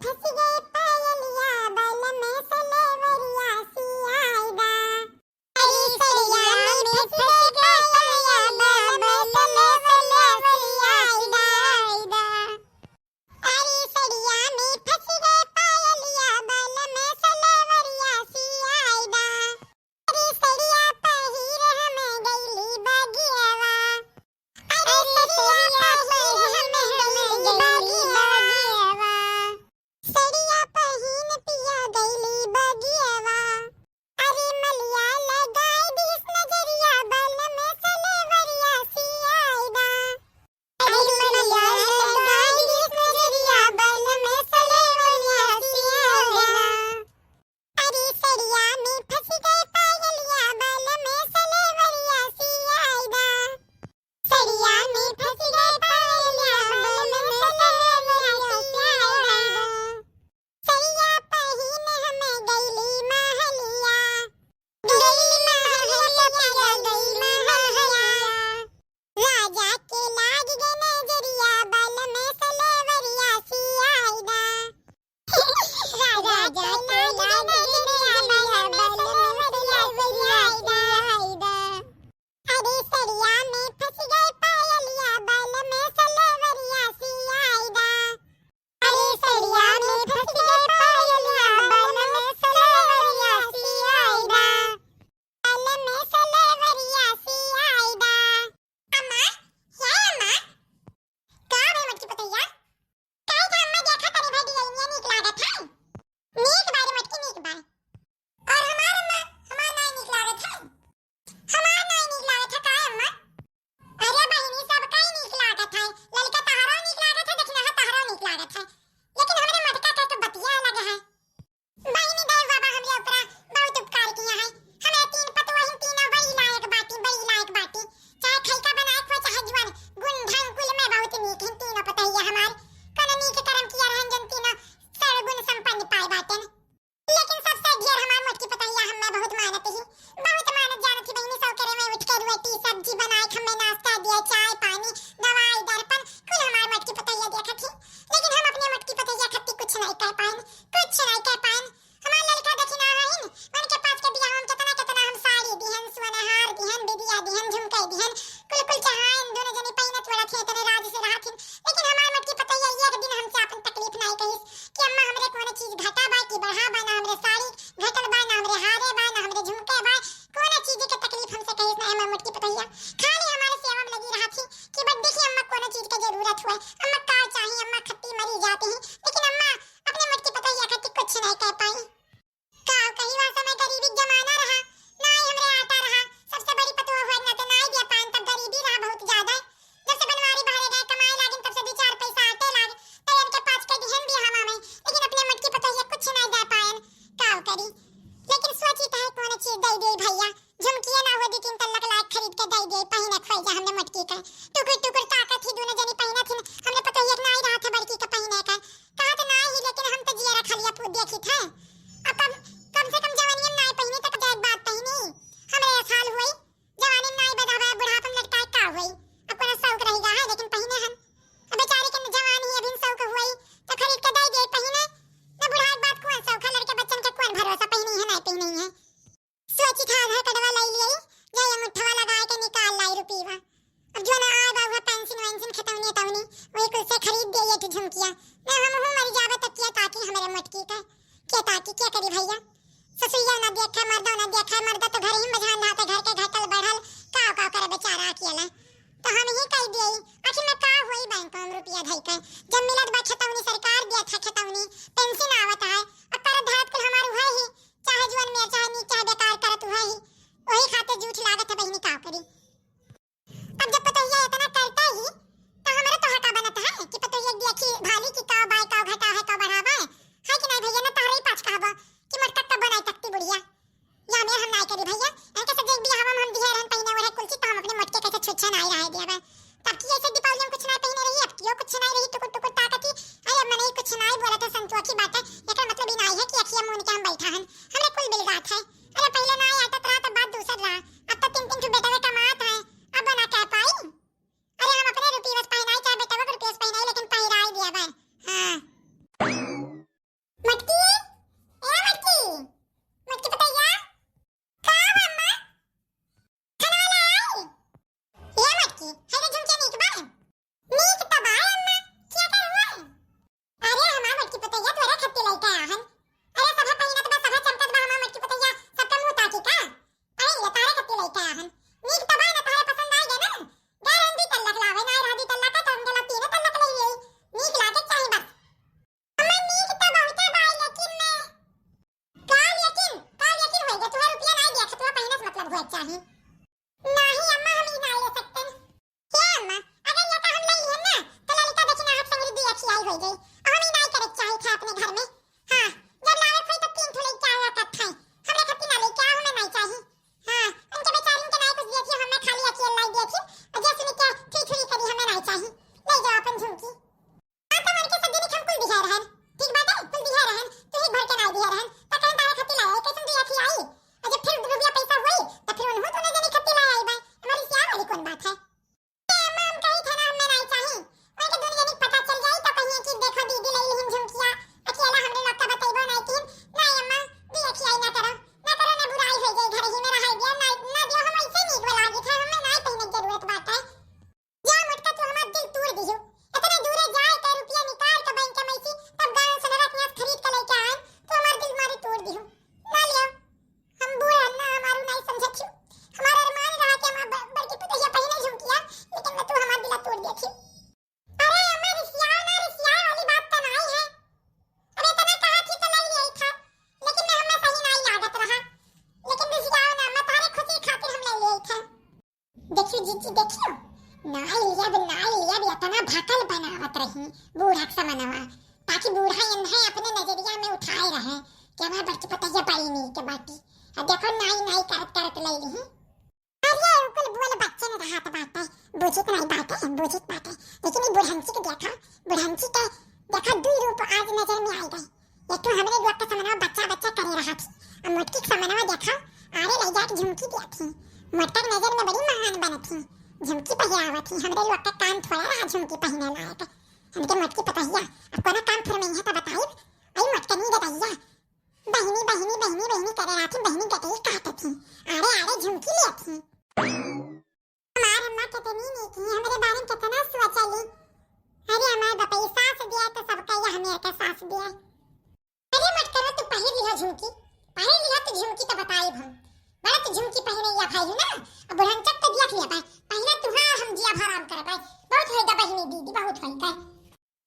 फंस गए पायलिया बल में सलेवरिया सियाइदा। अरे सड़िया में फंस गए पायलिया बल में सलेवरिया सियाइदा। अरे सड़िया में फंस गए पायलिया बल में सलेवरिया सियाइदा। अरे सड़िया पहिर हमें गईली बगियावा। अरे सड़िया पहिर हमें गईली बगियावा। सड़िया पहिन पिया गईली बगियावा। अरे मलिया लगाए दिस नजरिया बल में सलेवरिया सियाइदा। अरे मलिया लगाए दिस नजरिया बल में सलेवरिया सियाइदा। अरे सड़िया में फंस गए पायलिया बल में सलेवरिया सियाइदा। सड़िया में फंस गए पायलिया बल में सलेवरिया सियाइदा। सड़िया पहिन हमें गईली महलिया। गईली महलिया गई महलिया। राजा के लाग गए नजरिया बल में सलेवरिया सियाइदा। राजा के लाग गए नजरिया बल में सलेवरिया सियाइदा। अरे सड़िया में फंस गए पायलिया बल में सलेवरिया सियाइदा। अरे सड़िया में फंस गए पायलिया बल में सलेवरिया सियाइदा। बल में सलेवरिया सियाइदा। अम्मा क्या अम्मा का भाई मटकी पतैया काहे का अम्मा देखा तनी भाई डिजाइनिया नीक लागत है। नीक बारे मटकी नीक बारे और हमार अम्मा हमार नहीं नीक लागत है। हमार नहीं नीक लागत है काहे अम्मा। अरे बहिनी सब काहे नीक लागत है। ललका तहरा नीक लागत है दक्षिणा तहरा नीक लागत है लेकिन हमरे मटका का तो बतिया अलग है। बहिनी देव बाबा हमरे ऊपर बहुत उपकार किया है। हमें तीन पतोहिन तीनों बड़ी लायक बाटी चाहे खैका बनाए हो चाहे जुआन गुण ढंग कुल में बहुत नीक है तीनों पतैया हमार। कौन नीक कर्म किया रहन जन तीनों सर्वगुण संपन्न पाए बाटन। लेकिन सबसे ढेर हमार मोटकी पतैया हमें बहुत मानत ही बहुत मानत जानत ही बहिनी सौ करे में उठ के रोटी सब्जी बनाए हमें नाश्ता दिया चाय पानी दवाई दर्पण कुल हमार मोटकी पतैया देखत ही। लेकिन हम अपने मोटकी पतैया खत्ती कुछ नहीं कर पाएन हमार लड़का दक्षिणा है उनके पास के बियाह हम कितना हम साड़ी दिहन सुनहार दिहन बिदिया दिहन झुमके दिहन कुल कुल चाहन दोनों जने पहिनत वाला थे तने राज से रहथिन। लेकिन हमार मोटकी पतैया एक दिन हमसे अपन तकलीफ नहीं कहिस कि अम्मा हमरे कोनो चीज घटा बा कि बढ़ा बा ना हमरे साड़ी घटल बा ना हमरे हारे बा ना हमरे झुमके बा कोनो चीज के तकलीफ हमसे कहिस ना हमार मोटकी पतैया खाली हमारे सेवा में लगी रहथी कि बस देखिए अम्मा कोनो चीज के जरूरत हुए अम्मा का चाहिए अम्मा खत्ती मरी जाती है। लेकिन अम्मा अपने मोटकी पतैया खत्ती कुछ नहीं कह पाई। का कहीं वहां समय गरीबी जमाना रहा ना ही हमरे आता रहा सबसे बड़ी पतोह हुआ ना तो ना ही दे पान तब गरीबी रहा बहुत ज्यादा। जब से बनवारी बाहर गए कमाए लागिन तब से दो चार पैसा आते लाग तो इनके पास के दिहन भी हवा में लेकिन अपने मोटकी पतैया कुछ नहीं दे पाएन का करी। लेकिन सोची तो है कौन चीज दे दे भैया झुमकिया ना हो दी तीन तल्लक लायक खरीद के दे दे पहिने खोजा हमने मोटकी का टुकुर टुकुर ताकत ही दोनों जनी पहिना थी हमने पतैया ना ही रहा था बड़की का पहिने का कहा तो ना ही लेकिन हम तो जिया रखा लिया पूछ देखी था। अब कम से कम जवानी में ना पहिनी तक जात बात पहिनी हमरे साल हुई जवानी में ना बदावा बुढ़ापन लगता है का हुई अब कोनो शौक रहेगा है लेकिन पहिने हम अब बेचारी के जवानी अभी शौक हुई तो खरीद के दे दे पहिने ना बुढ़ा बात कौन शौक है लड़के बच्चन के कौन भरोसा पहिनी है नहीं पहिनी है। सोची था आधा कड़वा लाई लिए जाय अंगूठा लगा के निकाल लाई रुपीवा अब जो ना आए बाबू पेंशन वेंशन खत्म नहीं तवनी वही कुल से खरीद दे ये झुमकिया ना हम मर जावे तक किया ताकि हमारे मोटकी का क्या ताकि क्या करी भैया ससुरिया ना देखा मर्दा तो घर ही मझान ना घर के घटल बढ़ल का करे बेचारा अकेला तो हम ही कह दिए आखिर में का होई बैंक में रुपया धई के जब मिलत बा खतौनी सरकार दिया था खतौनी पेंशन आवत है अब कर धात कुल हमार हुआ ही चाहे जीवन में चाहे नी चाहे बेकार करत हुआ ही वही खाते झूठ लागत है बहिनी का करी। अब जब पतैया इतना करता ही तो हमारा तो हटा बनता है कि पतैया देखी भाली की का बाय का घटा है का बढ़ावा है कि नहीं भैया ना तारे ही पाछ कहबा कि मटका कब बनाई तकती बुढ़िया या मेर हम नहीं करी भैया इनके से देख भी हम दिया रहन पहिने और कुलची तो हम अपने मटके कैसे छुच्छा नहीं रहे दिया तब की ऐसे दीपावली में कुछ नहीं पहिने रही अब क्यों कुछ नहीं रही टुकुर टुकुर ताकती अरे अब मैंने कुछ नहीं बोला तो संतोष की बात है लेकिन मतलब ही नहीं है कि अखियां मुंह के हम बैठा हन हमरे कुल बिलगात है। अरे पहले नहीं आता रहा तब बात दूसर रहा अब तो तीन तीन बेटा कमात है अब बना कह पाई। अरे हम अपने रुपये बस पहनाई चाहे बेटा को रुपये पहनाई लेकिन पहिराई दिया भाई। हां अपने घर में। हां जब लावे कोई तो तीन थोड़े क्या रखत है हमरे खातिर ना ले क्या हमें नहीं चाहिए। हां उनके बेचारिन के नहीं कुछ देखिए हमें खाली अकेले लाई देखी और जैसे ने क्या थी करी हमें नहीं चाहिए। ले जाओ अपन झुमकी आ तो मन के सदी ने हम कुल दिखा रहन ठीक बात है कुल दिखा रहन तो ही भर के नहीं दिखा रहन तो कहीं तारे खातिर लाए कैसे दिया थी आई और जब फिर रुपया पैसा हुई तो फिर उन्हों तो नहीं खातिर लाई भाई हमारी सियार वाली कौन बात है। मैम कही था ना हमें नहीं चाहिए उनके दुनिया ने पता चल जाए तो कहिए कि देखो दीदी ले लिहिन झुमकिया अकेला हमरे लोग का बताइबो नहीं कि नहीं अम्मा दिया खियाई ना करो ना बुराई हो जाए घर ही में रह गया ना दियो हम ऐसे नहीं बोला कि हमें नहीं पहनने की जरूरत बात है। जा मटका तू हमारा दिल तोड़ दियो इतने दूर जाए के रुपया निकाल के बैंक में से तब गांव से नरक में खरीद के लेके आए तो हमारा दिल मारी तोड़ दियो ना लियो हम बूढ़ा ना हमारू नहीं समझ क्यों हमारा अरमान रहा कि हम बड़की पुतैया पहने झुमकिया लेकिन तू हमारा दिल तोड़ दिया थी। अरे अम्मा रिसिया वाली बात तो नहीं है अरे तने कहा थी तो ले लिया था लेकिन मैं हमें सही नहीं लागत रहा लेकिन रिसिया ना मैं तारे खुशी खातिर हम ले लिया था। देखियो जीजी देखियो ना लिया भी इतना भाकल बनावत रही बूढ़ा समनवा ताकि बूढ़ा अंधा अपने नजरिया में उठाए रहे कि हमारे बच्चे पता ये पाई नहीं के बाटी अब देखो नहीं करत ले ली। अरे कुल बोल बच्चे ने रहा बात है बुझित नहीं बात है लेकिन ये बुढ़ांची के देखा दुई रूप आज नजर में आई गई एक तो हमरे लोग का समनवा बच्चा करे रहा थी और मोटकी समनवा देखा आरे ले जाके झुमकी दिया थी मोटका नजर में बड़ी महान बनी थी झुमकी पहिरावा थी हमरे लोग का कान थोड़ा रहा झुमकी पहने लायक हमके मोटकी पतहिया अब कोना काम फिर में है तो बताइए आई मोटका नहीं बताइए बहनी करे रहा थी बहनी गटई काट थी आरे झुमकी ले थी हमार अम्मा कितनी नहीं थी हमरे बारे में कितना सोचली अरे हमार बापा सास दिया तो सबका ये हमें का सास दिया। अरे मत करो तू पहन लिया झुमकी तो झुमकी तो बताई हम बड़ा तो झुमकी पहने या भाई ना अब बुढ़न चक तो दिया लिया भाई पहले तू हां हम जिया भराम कर भाई बहुत होएगा बहनी दीदी बहुत होएगा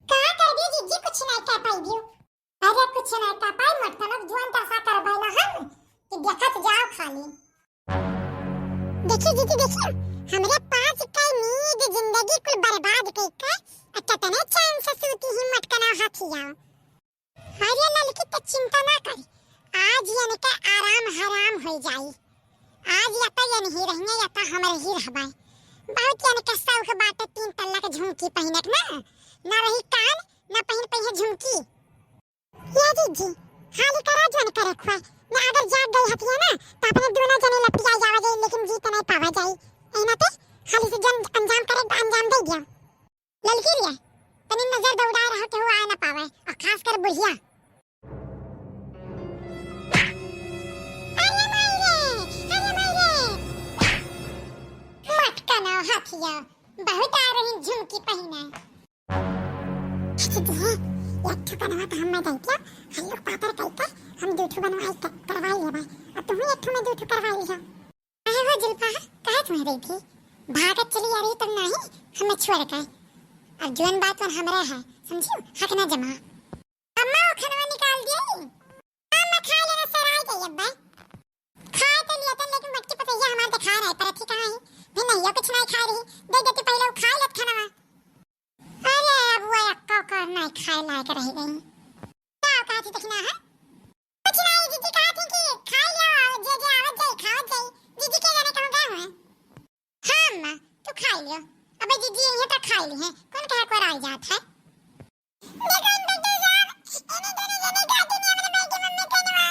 का कर दी जीजी कुछ नहीं कह पाई दियो अरे कुछ नहीं कह पाई मत करो जुआन तसा कर बैला हम कि देखत जाओ खाली। देखिए जीजी देखिए हमरे 5 का नींद जिंदगी कुल बर्बाद कई का अतने चैन से सूती हिम्मत कना हाथी जाओ। अरे ललकी तो चिंता ना कर आज यानी का आराम हराम हो जाई आज या तो नहीं रहने या तो हमरे ही रहबा बहुत यानी का शौक बात 3 तल्ला के झुमकी पहनक ना रही कान ना पहन झुमकी या जीजी खाली करा जन करे खुआ ना अगर जाग गई हथिया ना तो अपने दोनों जने लपिया जावा जाए लेकिन जीत नहीं पावा जाए एना पे खाली से जन अंजाम करे अंजाम दे दिया ललकी रिया तनी नजर दौड़ा रहा के हुआ ना पावे और खास कर बुढ़िया मत कना हथिया बहुत आ रही झुमकी पहना एक ठो बनवा तो हम दे क्या हम लोग पापर कहते हम दो ठो बनवाई करवाई ले भाई अब तुम एक ठो में दो ठो करवाई लिया अरे वो जुल्फा कहे तुम्हें रही थी भागत चली आ रही तब नहीं हमें छोड़ के अब जोन बात पर हमरा है समझियो हक ना जमा अम्मा वो खाना निकाल दिए मैं खा लेना सराय गई अब खा तो लिया था लेकिन बच्चे पता है हमारे खा रहा है पर ठीक है भी नहीं ये कुछ नहीं खा रही दे देती पहले वो खा लेत खाना अरे अब वो अक्का कर नहीं खाए लायक रह गई क्या कहा थी देखना है कुछ नहीं जीजी कहा थी कि खा लो जे आवत जाए खाओ जाए जीजी के जाने कहां गए हैं हां अम्मा तू खा लियो अबे जीजी ये तो खा ली है कौन कहा को आ जाता है देखो इन बेटे साहब इन्हें दोनों जने का दुनिया में बैठ मम्मी कहना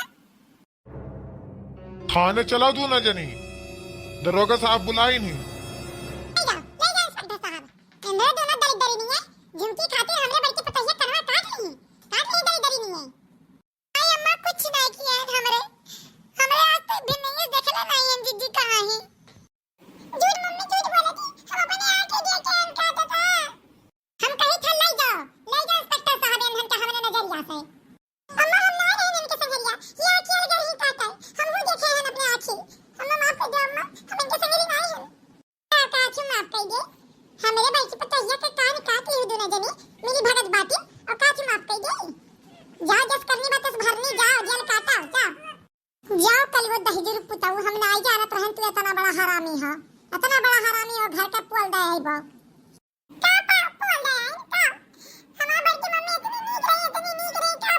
थाने चला दू ना जनी दरोगा साहब बुलाई नहीं झुमकी खाते हमरे बड़की पतैया करवा काट रही दरी दरी नहीं है आई अम्मा कुछ नहीं किया हमरे आज तक भी नहीं देखला नहीं है जीजी कहां है झूठ मम्मी झूठ बोला थी हम अपने आंखें देख के हम कहता था हम कहीं था ले जाओ इंस्पेक्टर साहब इनहन का हमरे नजरिया से अम्मा हम ना रहे इनके संगरिया ये आंखें अगर ही काटा हम वो देखे हैं अपने आंखें अम्मा माफ कर दो अम्मा हम इनके संगरी नहीं हैं का क्यों माफ कर दे हमरे बड़की पतैया के कान काटी हुई दोनों जनी मेरी भगत बाती और काची माफ कर दे जाओ जस करनी बात बस भरनी जाओ जेल काटा जाओ कल वो दहजूर पुताऊ हम ना आई जानत रहन तू इतना बड़ा हरामी हो घर का पोल दे आई बा का पोल दे आई का हमार बड़की मम्मी इतनी नीक रही का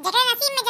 जकरे नसीब में